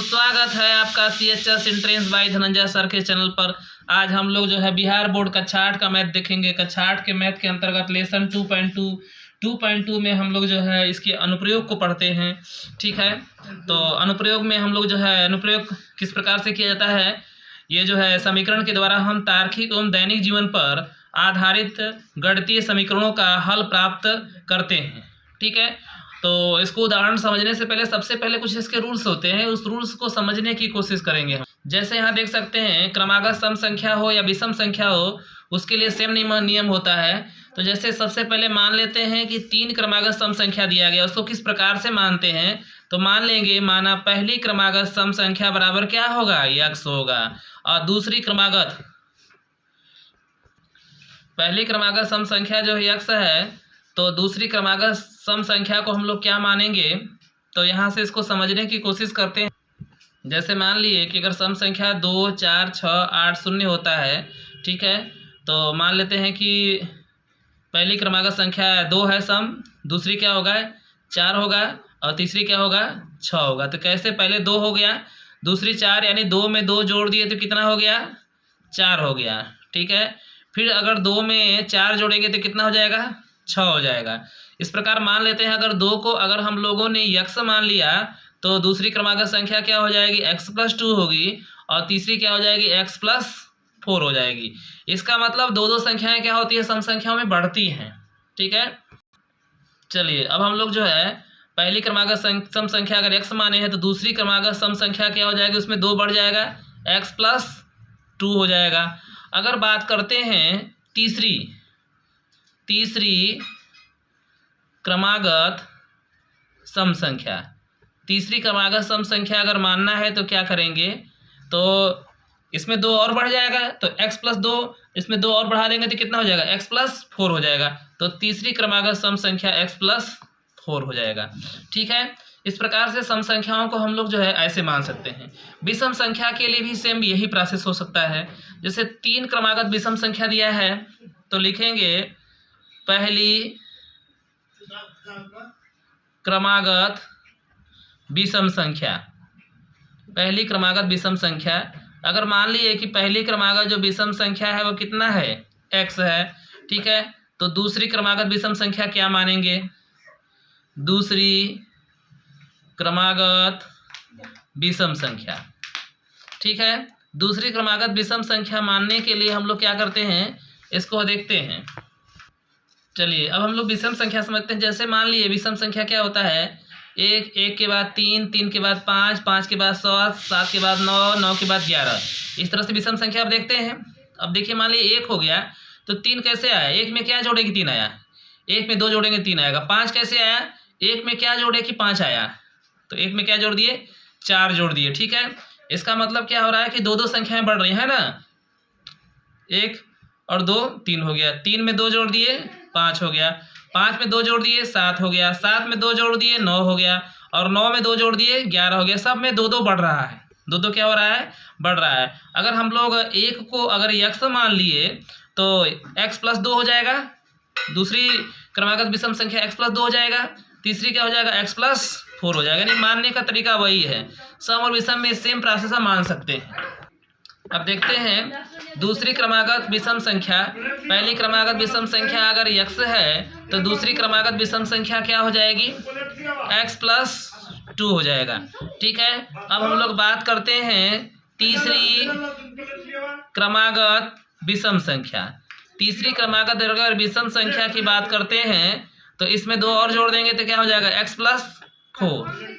स्वागत है आपका CHS entrance by Dhananjay sir के चैनल पर। आज हम लोग जो है बिहार बोर्ड कक्षा 8 का मैथ देखेंगे। कक्षा 8 के मैथ के अंतर्गत लेसन 2.2 में हम लोग जो है इसके अनुप्रयोग को पढ़ते हैं। ठीक है, तो अनुप्रयोग में हम लोग जो है अनुप्रयोग किस प्रकार से किया जाता है, ये जो है समीकरण के द्वारा हम तार्किक एवं दैनिक जीवन पर आधारित गणितीय समीकरणों का हल प्राप्त करते हैं। ठीक है, तो इसको उदाहरण समझने से पहले सबसे पहले कुछ इसके रूल्स होते हैं, उस रूल्स को समझने की कोशिश करेंगे हम। जैसे यहाँ देख सकते हैं, क्रमागत सम संख्या हो या विषम संख्या हो, उसके लिए सेम नियम होता है। तो जैसे सबसे पहले मान लेते हैं कि 3 क्रमागत सम संख्या दिया गया, उसको किस प्रकार से मानते हैं, तो मान लेंगे माना पहली क्रमागत सम संख्या बराबर क्या होगा, x होगा, और दूसरी क्रमागत पहली क्रमागत सम संख्या जो x है, तो दूसरी क्रमागत सम संख्या को हम लोग क्या मानेंगे। तो यहाँ से इसको समझने की कोशिश करते हैं। जैसे मान लिए कि अगर सम संख्या 2, 4, 6, 8, 0 होता है, ठीक है, तो मान लेते हैं कि पहली क्रमागत संख्या 2 है सम, दूसरी क्या होगा 4 होगा, और तीसरी क्या होगा 6 होगा। तो कैसे, पहले 2 हो गया, दूसरी 4, यानी 2 में 2 जोड़ दिए तो कितना हो गया 4 हो गया। ठीक है, फिर अगर 2 में 4 जोड़ेंगे तो कितना हो जाएगा 6 हो जाएगा। इस प्रकार मान लेते हैं, अगर 2 को अगर हम लोगों ने x मान लिया तो दूसरी क्रमागत संख्या क्या हो जाएगी x+2 होगी, और तीसरी क्या हो जाएगी x+4 हो जाएगी। इसका मतलब दो संख्याएं क्या होती है, सम संख्याओं में बढ़ती हैं। ठीक है, चलिए अब हम लोग जो है पहली क्रमागत सम संख्या अगर x माने हैं तो दूसरी क्रमागत सम संख्या क्या हो जाएगी, उसमें 2 बढ़ जाएगा, x+2 हो जाएगा। अगर बात करते हैं तीसरी क्रमागत सम संख्या, तीसरी क्रमागत सम संख्या अगर मानना है तो क्या करेंगे, तो इसमें 2 और बढ़ जाएगा, तो x+2, इसमें 2 और बढ़ा देंगे तो कितना हो जाएगा x+4 हो जाएगा। तो तीसरी क्रमागत सम संख्या x+4 हो जाएगा। ठीक है, इस प्रकार से सम संख्याओं को हम लोग जो है ऐसे मान सकते हैं। विषम संख्या के लिए भी सेम यही प्रोसेस हो सकता है। जैसे 3 क्रमागत विषम संख्या दिया है, तो लिखेंगे पहली क्रमागत विषम संख्या, पहली क्रमागत विषम संख्या अगर मान लिए कि पहली क्रमागत जो विषम संख्या है वो कितना है x है। ठीक है, तो दूसरी क्रमागत विषम संख्या क्या मानेंगे, दूसरी क्रमागत विषम संख्या। ठीक है, दूसरी क्रमागत विषम संख्या मानने के लिए हम लोग क्या करते हैं, इसको देखते हैं। चलिए अब हम लोग विषम संख्या समझते हैं। जैसे मान लिए विषम संख्या क्या होता है, 1 के बाद 3 के बाद 5 के बाद 7 के बाद 9 के बाद 11, इस तरह से विषम संख्या अब देखते हैं। अब देखिए मान लीजिए 1 हो गया तो 3 कैसे आया, 1 में क्या जोड़ेगी 3 आया, 1 में 2 जोड़ेंगे 3 आएगा। 5 कैसे आया, 1 में क्या जोड़े कि 5 आया, तो 1 में क्या जोड़ दिए 4 जोड़ दिए। ठीक है, इसका मतलब क्या हो रहा है कि दो संख्याएं बढ़ रही है ना, 1 और 2 3 हो गया, 3 में 2 जोड़ दिए 5 हो गया, 5 में 2 जोड़ दिए 7 हो गया, 7 में 2 जोड़ दिए 9 हो गया, और 9 में 2 जोड़ दिए 11 हो गया। सब में 2 बढ़ रहा है, 2 क्या हो रहा है, बढ़ रहा है। अगर हम लोग 1 को अगर x मान लिए तो x+2 हो जाएगा, दूसरी क्रमागत विषम संख्या x+2 हो जाएगा, तीसरी क्या हो जाएगा x+4 हो जाएगा। नहीं, मानने का तरीका वही है, सम और विषम में सेम प्रोसेस हम मान सकते हैं। अब देखते हैं दूसरी क्रमागत विषम संख्या, पहली क्रमागत विषम संख्या अगर x है तो दूसरी क्रमागत विषम संख्या क्या हो जाएगी x+2 हो जाएगा। ठीक है, अब हम लोग बात करते हैं तीसरी क्रमागत विषम संख्या। तीसरी क्रमागत अगर विषम संख्या की बात करते हैं तो इसमें 2 और जोड़ देंगे तो क्या हो जाएगा x+4।